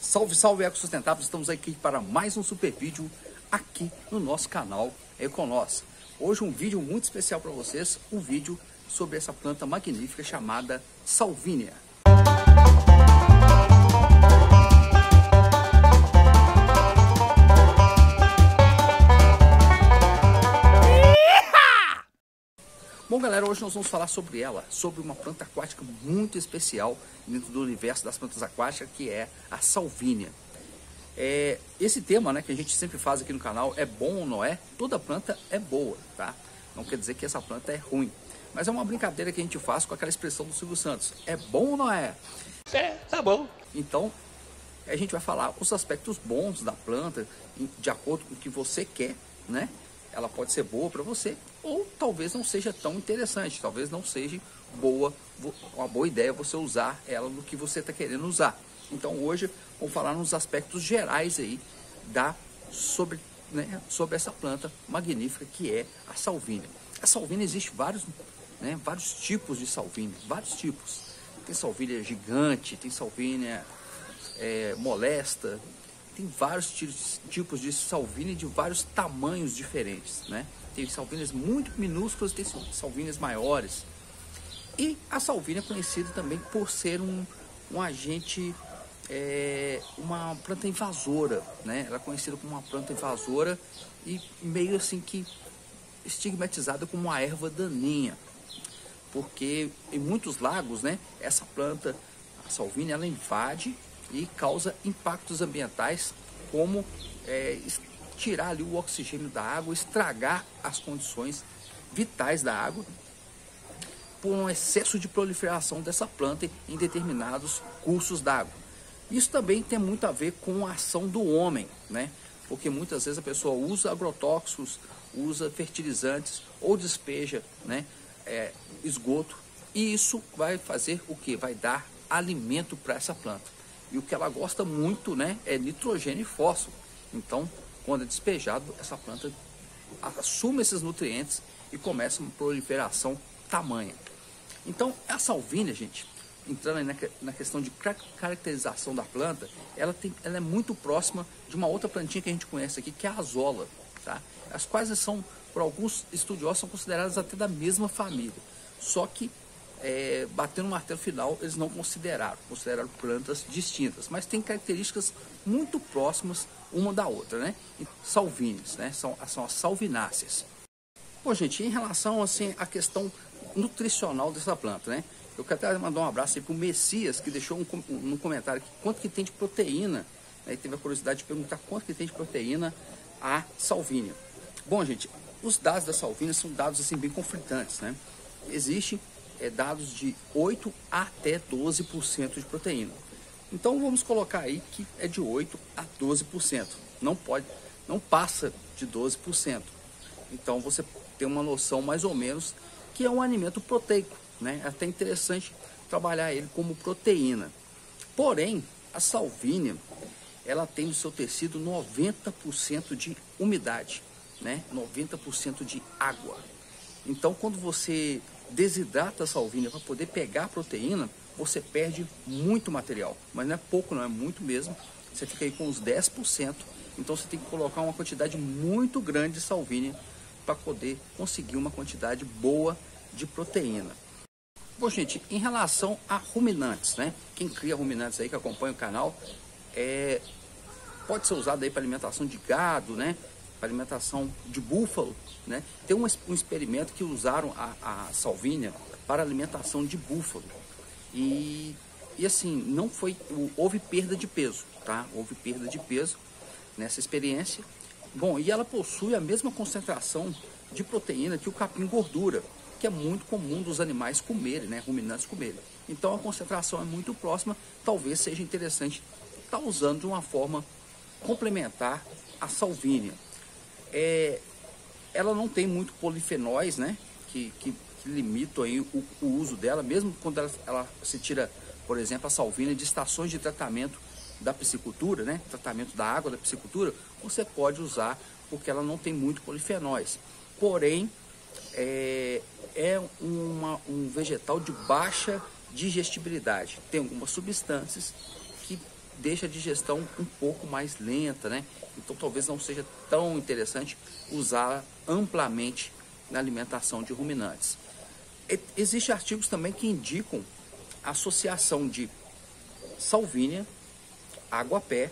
Salve, salve, Ecossustentáveis! Estamos aqui para mais um super vídeo aqui no nosso canal Econós. Hoje um vídeo muito especial para vocês, um vídeo sobre essa planta magnífica chamada Salvínia. Bom, galera, hoje nós vamos falar sobre ela, sobre uma planta aquática muito especial dentro do universo das plantas aquáticas, que é a Salvínia. Esse tema, né, que a gente sempre faz aqui no canal, é bom ou não é? Toda planta é boa, tá? Não quer dizer que essa planta é ruim. Mas é uma brincadeira que a gente faz com aquela expressão do Silvio Santos. É bom ou não é? É, tá bom. Então, a gente vai falar os aspectos bons da planta, de acordo com o que você quer, né? Ela pode ser boa para você, ou talvez não seja tão interessante, talvez não seja uma boa ideia você usar ela no que você está querendo usar. Então hoje vamos falar nos aspectos gerais aí sobre essa planta magnífica que é a Salvínia. A Salvínia existe vários tipos de Salvínia, vários tipos. Tem Salvínia gigante, tem Salvínia molesta. Tem vários tipos de salvínia de vários tamanhos diferentes, né? Tem salvínias muito minúsculas, tem salvínias maiores. E a salvínia é conhecida também por ser um agente, uma planta invasora, né? Ela é conhecida como uma planta invasora e meio assim que estigmatizada como uma erva daninha. Porque em muitos lagos, né, essa planta, a salvínia, ela invade e causa impactos ambientais, como tirar ali o oxigênio da água, estragar as condições vitais da água, por um excesso de proliferação dessa planta em determinados cursos d'água. Isso também tem muito a ver com a ação do homem, né? Porque muitas vezes a pessoa usa agrotóxicos, usa fertilizantes ou despeja, né, esgoto, e isso vai fazer o que? Vai dar alimento para essa planta. E o que ela gosta muito, né, é nitrogênio e fósforo. Então, quando é despejado, essa planta assume esses nutrientes e começa uma proliferação tamanha. Então, a salvínia, gente, entrando aí na questão de caracterização da planta, ela é muito próxima de uma outra plantinha que a gente conhece aqui, que é a azola, tá? As quais são, por alguns estudiosos, são consideradas até da mesma família. Só que batendo no martelo final, eles não consideraram plantas distintas, mas tem características muito próximas uma da outra, né? Salvíneas, né? São as salvináceas. Bom, gente, em relação assim à questão nutricional dessa planta, né? Eu quero até mandar um abraço aí pro Messias, que deixou um comentário aqui, quanto que tem de proteína, né? Teve a curiosidade de perguntar quanto que tem de proteína a salvínia. Bom, gente, os dados da salvínia são dados assim bem conflitantes, né? Existe dados de 8 até 12% de proteína. Então vamos colocar aí que é de 8 a 12%. Não passa de 12%. Então você tem uma noção mais ou menos que é um alimento proteico, né? É até interessante trabalhar ele como proteína. Porém, a salvínia, ela tem no seu tecido 90% de umidade, né? 90% de água. Então quando você desidrata a salvínia para poder pegar a proteína, você perde muito material, mas não é pouco, não é muito mesmo. Você fica aí com uns 10%, então você tem que colocar uma quantidade muito grande de salvínia para poder conseguir uma quantidade boa de proteína. Bom, gente, em relação a ruminantes, né? Quem cria ruminantes aí, que acompanha o canal, pode ser usado aí para alimentação de gado, né? Para alimentação de búfalo, né? Tem um experimento que usaram a salvínia para alimentação de búfalo e assim, houve perda de peso, tá? Houve perda de peso nessa experiência. Bom, e ela possui a mesma concentração de proteína que o capim-gordura, que é muito comum dos animais comerem, né? Ruminantes comerem. Então a concentração é muito próxima, talvez seja interessante estar usando de uma forma complementar a salvínia. Ela não tem muito polifenóis, né, que limitam aí o uso dela, mesmo quando ela se tira, por exemplo, a salvínia de estações de tratamento da piscicultura, né, tratamento da água da piscicultura, você pode usar porque ela não tem muito polifenóis. Porém, um vegetal de baixa digestibilidade. Tem algumas substâncias que deixa a digestão um pouco mais lenta, né? Então talvez não seja tão interessante usar amplamente na alimentação de ruminantes. Existem artigos também que indicam a associação de salvínia, aguapé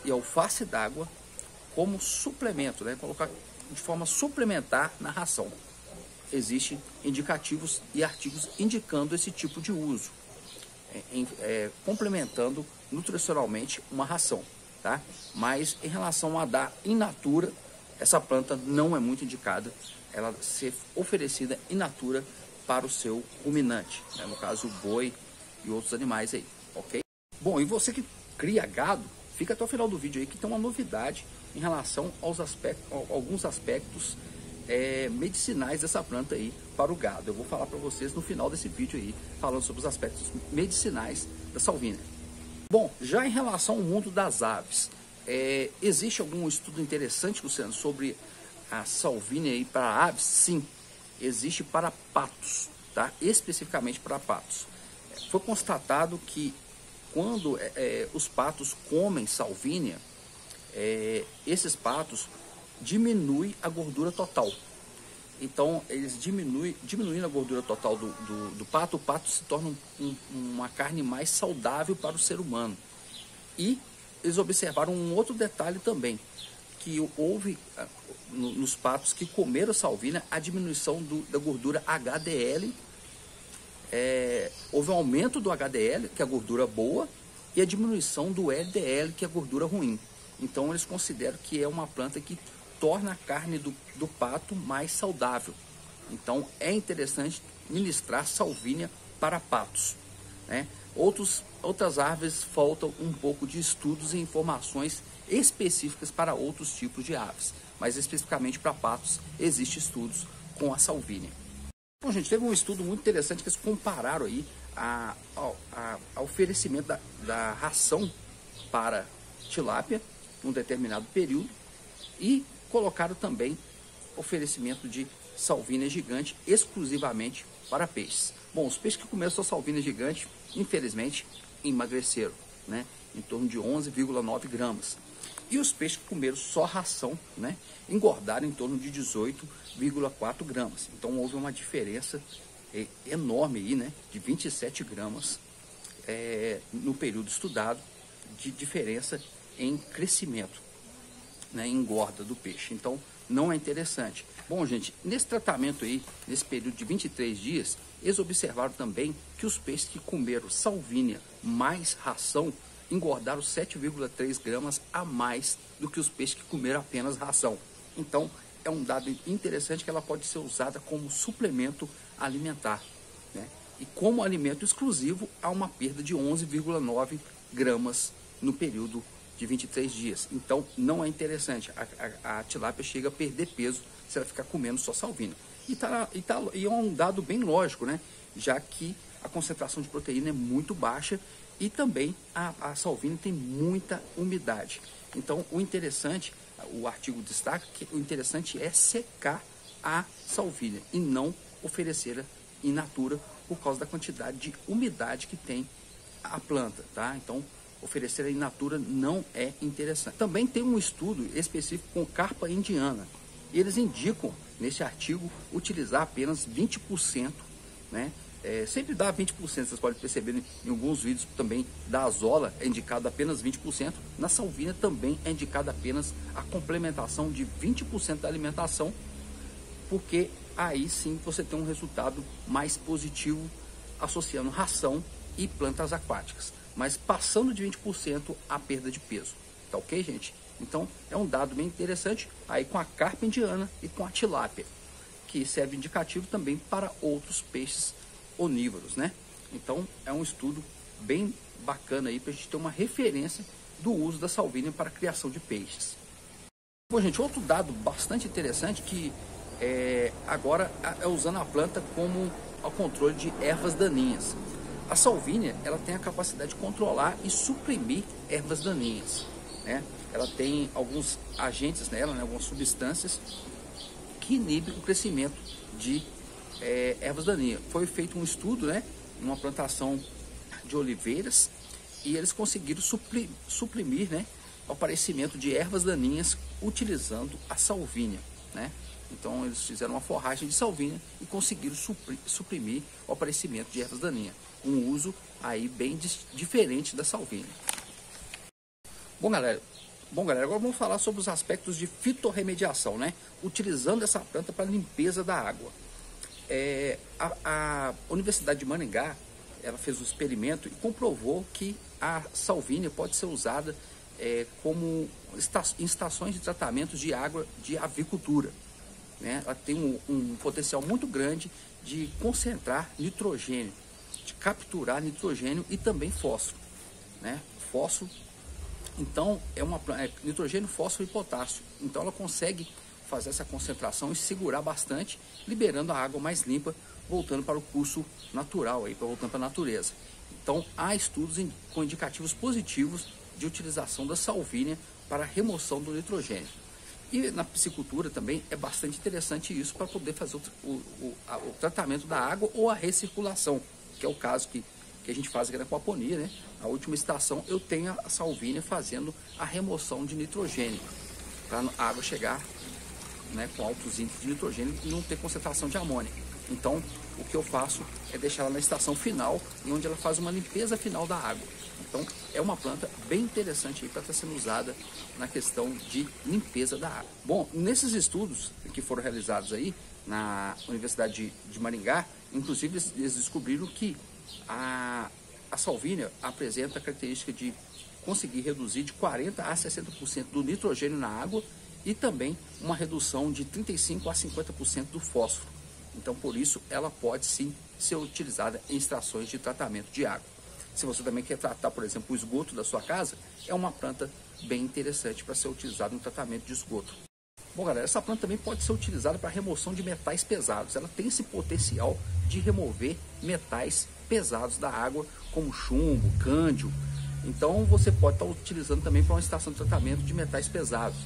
e alface d'água como suplemento, né? Colocar de forma suplementar na ração. Existem indicativos e artigos indicando esse tipo de uso, complementando nutricionalmente uma ração, tá? Mas em relação a dar in natura, essa planta não é muito indicada ela ser oferecida in natura para o seu ruminante, né? No caso o boi e outros animais aí, ok? Bom, e você que cria gado, fica até o final do vídeo aí que tem uma novidade em relação aos alguns aspectos medicinais dessa planta aí para o gado. Eu vou falar para vocês no final desse vídeo aí, falando sobre os aspectos medicinais da salvínia. Bom, já em relação ao mundo das aves, existe algum estudo interessante, Luciano, sobre a salvínia aí para aves? Sim, existe para patos, tá? Especificamente para patos. Foi constatado que quando os patos comem salvínia, esses patos diminuem a gordura total. Então, eles diminuindo a gordura total do pato, o pato se torna uma carne mais saudável para o ser humano. E eles observaram um outro detalhe também, que houve nos patos que comeram salvínia a diminuição da gordura HDL. Houve um aumento do HDL, que é a gordura boa, e a diminuição do LDL, que é a gordura ruim. Então eles consideram que é uma planta que torna a carne do pato mais saudável. Então é interessante ministrar salvínia para patos, né? Outras árvores faltam um pouco de estudos e informações específicas para outros tipos de aves, mas especificamente para patos existem estudos com a salvínia. Bom, gente, teve um estudo muito interessante que eles compararam aí ao oferecimento da ração para tilápia num determinado período e colocaram também oferecimento de salvínia gigante exclusivamente para peixes. Bom, os peixes que comeram sua salvínia gigante, infelizmente, emagreceram, né, em torno de 11,9 gramas. E os peixes que comeram só ração, né, engordaram em torno de 18,4 gramas. Então houve uma diferença enorme aí, né, de 27 gramas no período estudado, de diferença em crescimento, né, engorda do peixe. Então não é interessante. Bom, gente, nesse tratamento aí, nesse período de 23 dias, eles observaram também que os peixes que comeram salvínia mais ração engordaram 7,3 gramas a mais do que os peixes que comeram apenas ração. Então é um dado interessante que ela pode ser usada como suplemento alimentar, né? E como alimento exclusivo há uma perda de 11,9 gramas no período de 23 dias. Então não é interessante. A tilápia chega a perder peso se ela ficar comendo só salvínia. E é um dado bem lógico, né? Já que a concentração de proteína é muito baixa e também a salvínia tem muita umidade. Então o interessante, o artigo destaca que o interessante é secar a salvínia e não oferecer in natura por causa da quantidade de umidade que tem a planta, tá? Então oferecer in natura não é interessante. Também tem um estudo específico com carpa indiana. Eles indicam nesse artigo utilizar apenas 20%, né? Sempre dá 20%, vocês podem perceber em alguns vídeos também da azola é indicado apenas 20%, na salvínia também é indicada apenas a complementação de 20% da alimentação, porque aí sim você tem um resultado mais positivo associando ração e plantas aquáticas, mas passando de 20% a perda de peso, tá ok, gente? Então é um dado bem interessante aí com a carpa indiana e com a tilápia, que serve indicativo também para outros peixes onívoros, né? Então é um estudo bem bacana aí para a gente ter uma referência do uso da salvínia para a criação de peixes. Bom, gente, outro dado bastante interessante que agora é usando a planta como ao controle de ervas daninhas. A salvínia, ela tem a capacidade de controlar e suprimir ervas daninhas, né? Ela tem alguns agentes nela, né, algumas substâncias que inibem o crescimento de ervas daninhas. Foi feito um estudo, né, em uma plantação de oliveiras e eles conseguiram suprimir, né, o aparecimento de ervas daninhas utilizando a salvínia, né? Então eles fizeram uma forragem de salvínia e conseguiram suprimir o aparecimento de ervas daninhas. Um uso aí bem diferente da salvínia. Bom galera, agora vamos falar sobre os aspectos de fitorremediação, né? Utilizando essa planta para limpeza da água. A Universidade de Maringá, ela fez um experimento e comprovou que a salvínia pode ser usada como em estações de tratamento de água de avicultura, né? Ela tem um potencial muito grande de concentrar nitrogênio, de capturar nitrogênio e também fósforo, né? Fósforo, então nitrogênio, fósforo e potássio. Então ela consegue fazer essa concentração e segurar bastante, liberando a água mais limpa, voltando para o curso natural, voltando para a natureza. Então há estudos com indicativos positivos de utilização da salvínia para a remoção do nitrogênio. E na piscicultura também é bastante interessante isso para poder fazer o tratamento da água ou a recirculação, que é o caso que a gente faz aqui na aquaponia, né? A última estação eu tenho a salvínia fazendo a remoção de nitrogênio, para a água chegar, né, com altos índices de nitrogênio e não ter concentração de amônia. Então o que eu faço é deixar ela na estação final, onde ela faz uma limpeza final da água. Então é uma planta bem interessante para estar sendo usada na questão de limpeza da água. Bom, nesses estudos que foram realizados aí na Universidade de Maringá, inclusive eles descobriram que a salvínia apresenta a característica de conseguir reduzir de 40% a 60% do nitrogênio na água e também uma redução de 35% a 50% do fósforo. Então, por isso, ela pode sim ser utilizada em estações de tratamento de água. Se você também quer tratar, por exemplo, o esgoto da sua casa, é uma planta bem interessante para ser utilizada no tratamento de esgoto. Bom, galera, essa planta também pode ser utilizada para remoção de metais pesados. Ela tem esse potencial de remover metais pesados da água, como chumbo, cândio. Então, você pode estar utilizando também para uma estação de tratamento de metais pesados.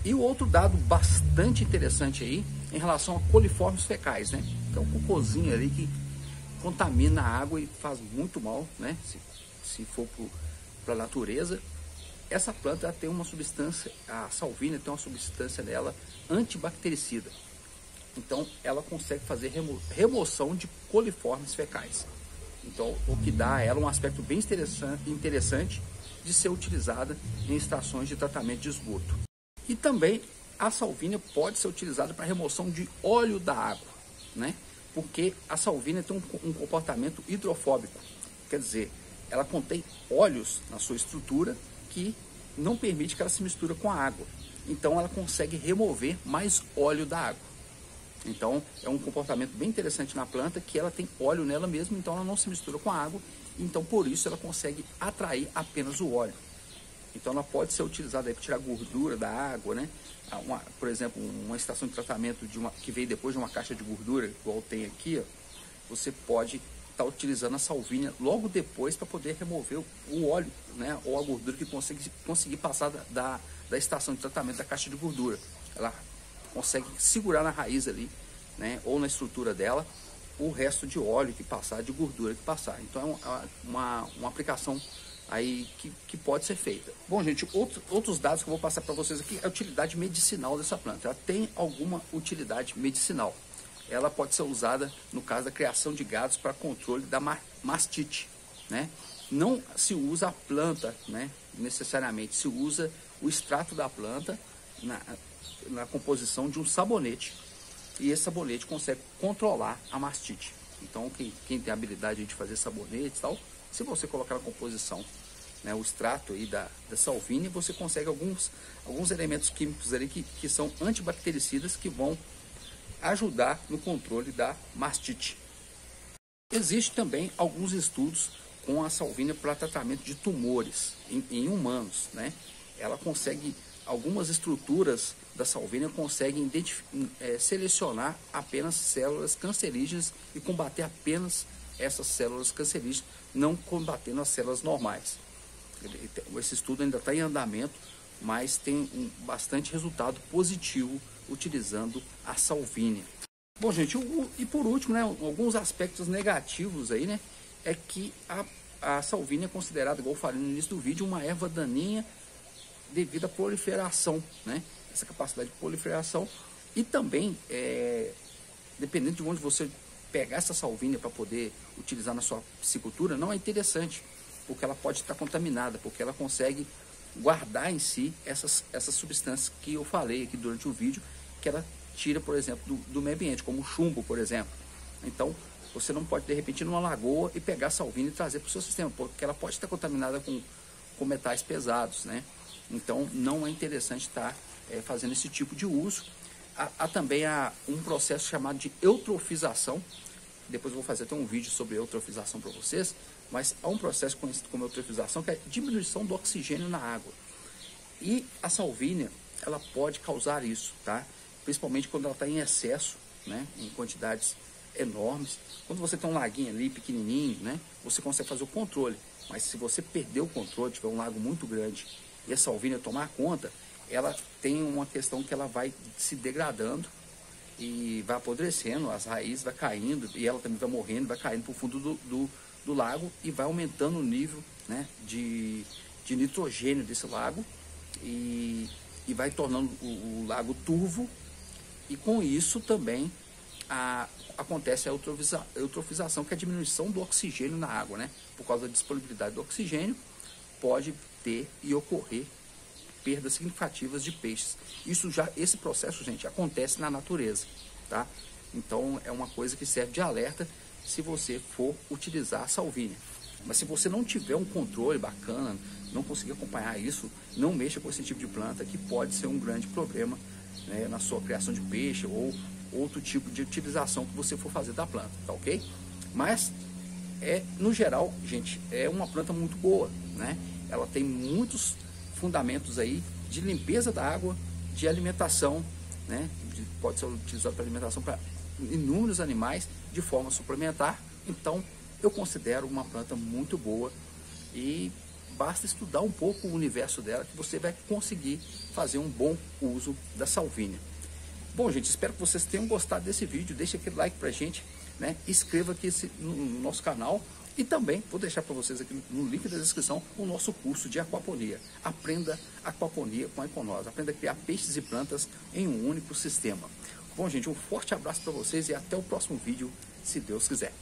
E o outro dado bastante interessante aí, em relação a coliformes fecais, né? Que é um cocôzinho ali que contamina a água e faz muito mal, né? Se for para a natureza. Essa planta ela tem uma substância, a salvínia tem uma substância nela antibactericida. Então ela consegue fazer remoção de coliformes fecais. Então o que dá a ela um aspecto bem interessante de ser utilizada em estações de tratamento de esgoto. E também a salvínia pode ser utilizada para remoção de óleo da água, né? Porque a salvínia tem um comportamento hidrofóbico, quer dizer, ela contém óleos na sua estrutura que não permite que ela se misture com a água. Então ela consegue remover mais óleo da água. Então é um comportamento bem interessante na planta, que ela tem óleo nela mesma, então ela não se mistura com a água, então por isso ela consegue atrair apenas o óleo. Então ela pode ser utilizada para tirar a gordura da água, né? Por exemplo, uma estação de tratamento que veio depois de uma caixa de gordura, igual tem aqui, ó, você pode estar utilizando a salvínia logo depois para poder remover o óleo, né? Ou a gordura que conseguir passar da estação de tratamento da caixa de gordura. Ela consegue segurar na raiz ali, né? Ou na estrutura dela, o resto de óleo que passar, de gordura que passar. Então é uma aplicação aí que pode ser feita. Bom, gente, outros dados que eu vou passar para vocês aqui é a utilidade medicinal dessa planta. Ela tem alguma utilidade medicinal. Ela pode ser usada no caso da criação de gados para controle da mastite, né? Não se usa a planta, né, necessariamente, se usa o extrato da planta na composição de um sabonete. E esse sabonete consegue controlar a mastite. Então, quem tem a habilidade de fazer sabonete e tal, se você colocar na composição, né, o extrato aí da salvínia, você consegue alguns elementos químicos ali que são antibactericidas, que vão ajudar no controle da mastite. Existem também alguns estudos com a salvínia para tratamento de tumores em humanos, né? Ela consegue, algumas estruturas da salvínia conseguem selecionar apenas células cancerígenas e combater apenas essas células cancerígenas, não combatendo as células normais. Esse estudo ainda está em andamento, mas tem bastante resultado positivo utilizando a salvínia. Bom, gente, e por último, né, alguns aspectos negativos aí, né, é que a salvínia é considerada, igual eu falei no início do vídeo, uma erva daninha devido à proliferação, né? Essa capacidade de proliferação. E também, dependendo de onde você pegar essa salvínia para poder utilizar na sua piscicultura, não é interessante, porque ela pode estar contaminada, porque ela consegue guardar em si essas substâncias que eu falei aqui durante o vídeo, que ela tira, por exemplo, do meio ambiente, como o chumbo, por exemplo. Então, você não pode, de repente, ir numa lagoa e pegar a salvínia e trazer para o seu sistema, porque ela pode estar contaminada com metais pesados, né? Então, não é interessante estar fazendo esse tipo de uso. Há também um processo chamado de eutrofização. Depois eu vou fazer até um vídeo sobre eutrofização para vocês, mas há um processo conhecido como eutrofização, que é a diminuição do oxigênio na água. E a salvínia, ela pode causar isso, tá? Principalmente quando ela está em excesso, né? Em quantidades enormes. Quando você tem um laguinho ali pequenininho, né? Você consegue fazer o controle. Mas se você perder o controle, tiver um lago muito grande e a salvínia tomar conta, ela tem uma questão que ela vai se degradando e vai apodrecendo, as raízes vai caindo e ela também vai morrendo, vai caindo para o fundo do lago e vai aumentando o nível, né, de nitrogênio desse lago e vai tornando o lago turvo, e com isso também acontece a eutrofização, que é a diminuição do oxigênio na água, né? Por causa da disponibilidade do oxigênio, pode ter e ocorrer perdas significativas de peixes. Esse processo, gente, acontece na natureza, tá? Então é uma coisa que serve de alerta se você for utilizar a salvínia. Mas se você não tiver um controle bacana, não conseguir acompanhar isso, não mexa com esse tipo de planta, que pode ser um grande problema, né, na sua criação de peixe ou outro tipo de utilização que você for fazer da planta, tá ok? Mas no geral, gente, é uma planta muito boa, né? Ela tem muitos fundamentos aí de limpeza da água, de alimentação, né? Pode ser utilizado para alimentação para inúmeros animais de forma suplementar. Então eu considero uma planta muito boa e basta estudar um pouco o universo dela que você vai conseguir fazer um bom uso da salvínia. Bom, gente, espero que vocês tenham gostado desse vídeo. Deixa aquele like pra gente, né? Inscreva aqui no nosso canal. E também vou deixar para vocês aqui no link da descrição o nosso curso de aquaponia. Aprenda aquaponia com a Econós. Aprenda a criar peixes e plantas em um único sistema. Bom, gente, um forte abraço para vocês e até o próximo vídeo, se Deus quiser.